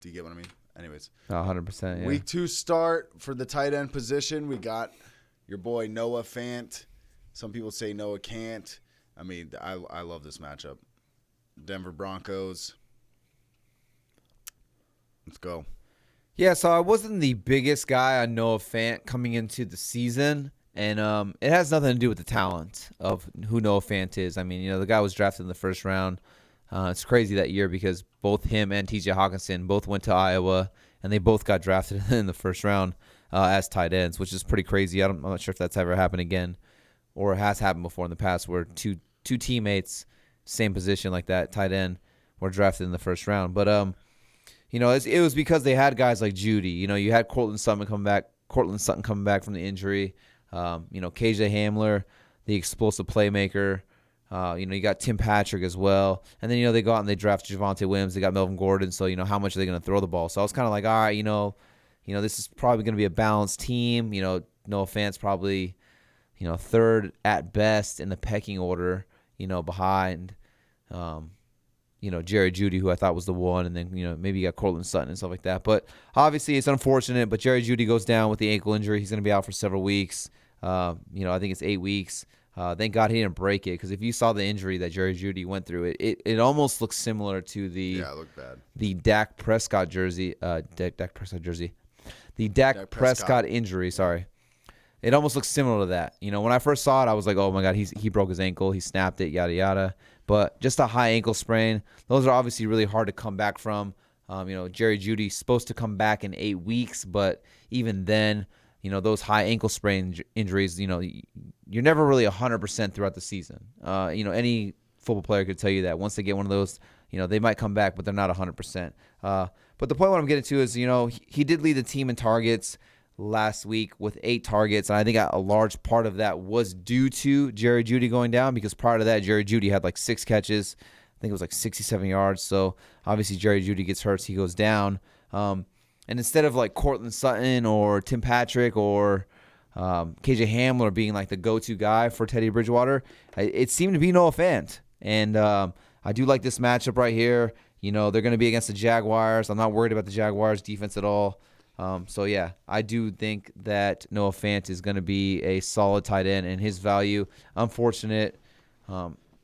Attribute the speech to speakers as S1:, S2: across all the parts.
S1: Do you get what I mean? Anyways.
S2: 100%. Yeah.
S1: Week 2 start for the tight end position. We got your boy Noah Fant. Some people say Noah can't. I mean, I love this matchup. Denver Broncos. Let's go.
S2: Yeah, so I wasn't the biggest guy on Noah Fant coming into the season, and it has nothing to do with the talent of who Noah Fant is. I mean, the guy was drafted in the first round. It's crazy that year because both him and T.J. Hawkinson both went to Iowa, and they both got drafted in the first round as tight ends, which is pretty crazy. I'm not sure if that's ever happened again or has happened before in the past where two teammates, same position like that, tight end, were drafted in the first round. But, it was because they had guys like Judy. You had Cortland Sutton coming back from the injury. KJ Hamler, the explosive playmaker. You got Tim Patrick as well. And then, they go out and they draft Javonte Williams. They got Melvin Gordon. So, how much are they going to throw the ball? So I was kind of like, all right, this is probably going to be a balanced team. Noah Fant's probably, third at best in the pecking order, behind, Jerry Judy, who I thought was the one. And then, maybe you got Cortland Sutton and stuff like that. But obviously it's unfortunate. But Jerry Judy goes down with the ankle injury. He's going to be out for several weeks. I think it's 8 weeks. Thank God he didn't break it, because if you saw the injury that Jerry Judy went through, it almost looks similar to
S1: it looked bad.
S2: The Dak Prescott jersey. The Dak Prescott injury. Sorry, it almost looks similar to that. When I first saw it, I was like, oh my God, he broke his ankle, he snapped it, yada yada. But just a high ankle sprain, those are obviously really hard to come back from. Jerry Judy's supposed to come back in 8 weeks, but even then, those high ankle sprain injuries, you're never really 100% throughout the season. Any football player could tell you that once they get one of those, they might come back, but they're not 100%. But the point what I'm getting to is, he did lead the team in targets last week with 8 targets, and I think a large part of that was due to Jerry Judy going down, because prior to that, Jerry Judy had like 6 catches. I think it was like 67 yards. So obviously Jerry Judy gets hurt, so he goes down. And instead of like Cortland Sutton or Tim Patrick or KJ Hamler being like the go-to guy for Teddy Bridgewater, it seemed to be Noah Fant. And I do like this matchup right here. They're going to be against the Jaguars. I'm not worried about the Jaguars' defense at all. So, yeah, I do think that Noah Fant is going to be a solid tight end, and his value, unfortunate,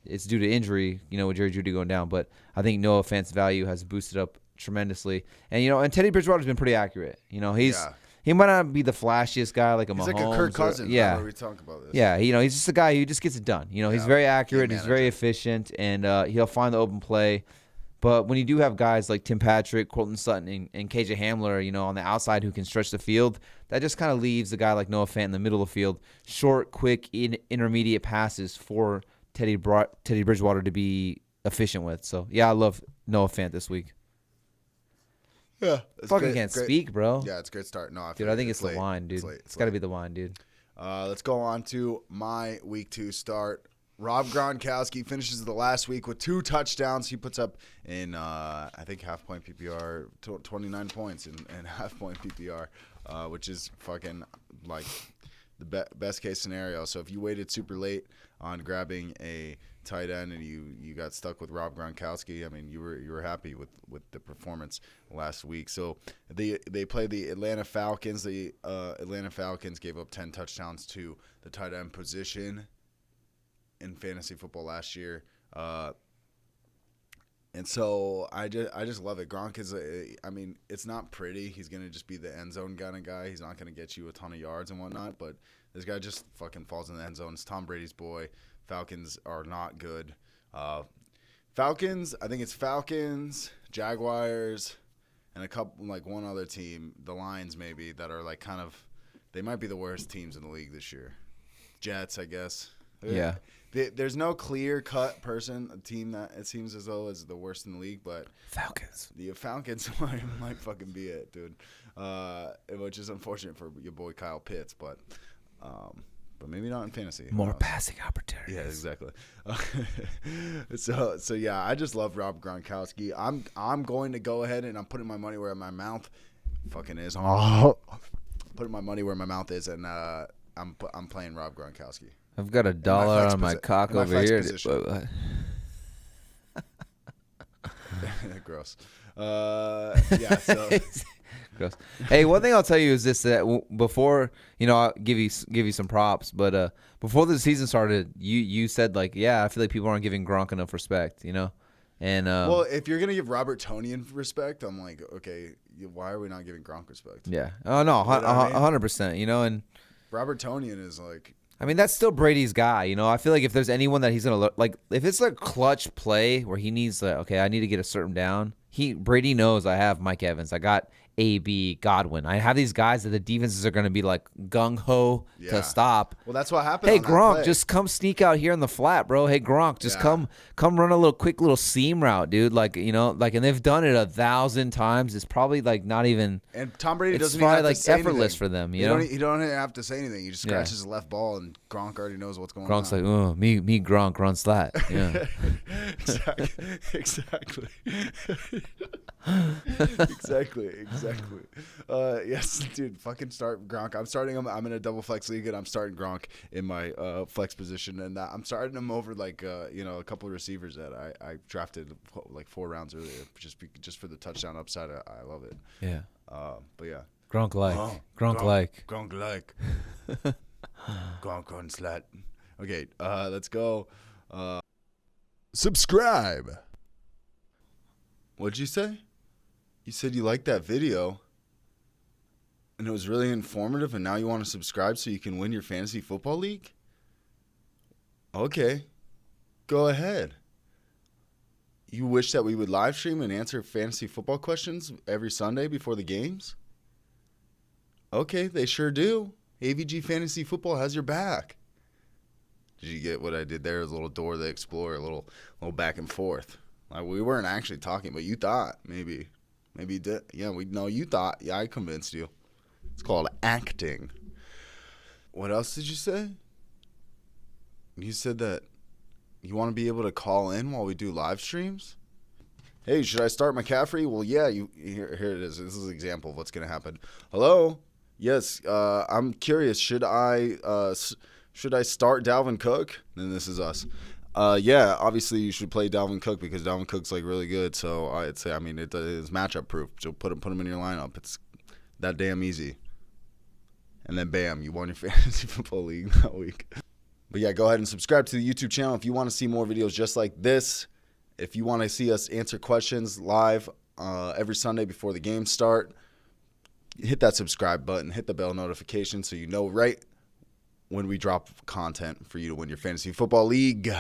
S2: it's due to injury, with Jerry Judy going down. But I think Noah Fant's value has boosted up tremendously. And, and Teddy Bridgewater's been pretty accurate. He might not be the flashiest guy like a Mahomes.
S1: He's like a Kirk Cousins.
S2: Yeah.
S1: We talk about this.
S2: Yeah, he's just a guy who just gets it done. He's very accurate, he's very efficient, and he'll find the open play. But when you do have guys like Tim Patrick, Cortland Sutton, and KJ Hamler, on the outside who can stretch the field, that just kind of leaves a guy like Noah Fant in the middle of the field, short, quick, intermediate passes for Teddy Bridgewater to be efficient with. So, yeah, I love Noah Fant this week.
S1: Yeah.
S2: Fucking can't speak, bro.
S1: Yeah, it's a great start. No,
S2: I think it's the line, dude. It's got to be the line, dude.
S1: Let's go on to my week 2 start. Rob Gronkowski finishes the last week with 2 touchdowns. He puts up in, I think, half-point PPR, 29 points in half-point PPR, which is fucking, like, the best-case scenario. So if you waited super late on grabbing a tight end and you got stuck with Rob Gronkowski, I mean, you were happy with the performance last week. So they played the Atlanta Falcons. The Atlanta Falcons gave up 10 touchdowns to the tight end position in fantasy football last year. And so I just love it. Gronk is, it's not pretty. He's going to just be the end zone kind of guy. He's not going to get you a ton of yards and whatnot, but this guy just fucking falls in the end zone. It's Tom Brady's boy. Falcons are not good. Falcons, I think it's Falcons, Jaguars, and a couple, like one other team, the Lions maybe, that are like kind of, they might be the worst teams in the league this year. Jets, I guess.
S2: Yeah.
S1: There's no clear-cut team that it seems as though is the worst in the league, but
S2: Falcons.
S1: The Falcons might fucking be it, dude. Which is unfortunate for your boy Kyle Pitts, but maybe not in fantasy.
S2: More passing opportunities.
S1: Yeah, exactly. So yeah, I just love Rob Gronkowski. I'm going to go ahead and I'm putting my money where my mouth fucking is. Putting my money where my mouth is, and I'm playing Rob Gronkowski.
S2: I've got $1 on my cock over here.
S1: Gross. Yeah. So
S2: Gross. Hey, one thing I'll tell you is this: that before, I'll give you some props, but before the season started, you said like, yeah, I feel like people aren't giving Gronk enough respect, and
S1: well, if you're gonna give Robert Tonian respect, I'm like, okay, why are we not giving Gronk respect?
S2: yeah, oh no, 100%, and
S1: Robert Tonian is like.
S2: I mean, that's still Brady's guy, I feel like if there's anyone that he's gonna like, if it's a clutch play where he needs okay, I need to get a certain down. Brady knows I have Mike Evans. I got AB, Godwin. I have these guys that the defenses are going to be like gung-ho to stop.
S1: Well, that's what happened.
S2: Hey, Gronk, just come sneak out here in the flat, bro. Hey, Gronk, just come run a quick little seam route, dude. And they've done it 1,000 times. It's probably like not even.
S1: And Tom Brady doesn't
S2: even
S1: have
S2: like
S1: to say
S2: effortless
S1: anything.
S2: for them,
S1: You don't have to say anything. You just scratch his left ball, and Gronk already knows what's going
S2: Gronk's
S1: on.
S2: like, oh, me, Gronk runs that. Yeah.
S1: Exactly. Exactly. Yes, dude. Fucking start Gronk. I'm starting him. I'm in a double flex league, and I'm starting Gronk in my flex position, and I'm starting him over like a couple of receivers that I drafted like 4 rounds earlier, just for the touchdown upside. I love it.
S2: Yeah.
S1: But yeah.
S2: Gronk like.
S1: Gronk on slat. Okay. Let's go. Subscribe. What'd you say? You said you liked that video, and it was really informative, and now you want to subscribe so you can win your fantasy football league? Okay. Go ahead. You wish that we would live stream and answer fantasy football questions every Sunday before the games? Okay, they sure do. AVG Fantasy Football has your back. Did you get what I did there? It was a little Dora the Explorer, a little back and forth. Like, we weren't actually talking, but you thought maybe you did. Yeah, you thought. Yeah, I convinced you. It's called acting. What else did you say? You said that you want to be able to call in while we do live streams? Hey, should I start McCaffrey? Well, yeah. Here it is. This is an example of what's going to happen. Hello? Yes. I'm curious. Should I start Dalvin Cook? Then this is us. Yeah, obviously you should play Dalvin Cook because Dalvin Cook's like really good. So I'd say, it is matchup proof. So put him in your lineup. It's that damn easy. And then bam, you won your fantasy football league that week. But yeah, go ahead and subscribe to the YouTube channel if you want to see more videos just like this. If you want to see us answer questions live every Sunday before the games start, hit that subscribe button, hit the bell notification so you know right when we drop content for you to win your fantasy football league.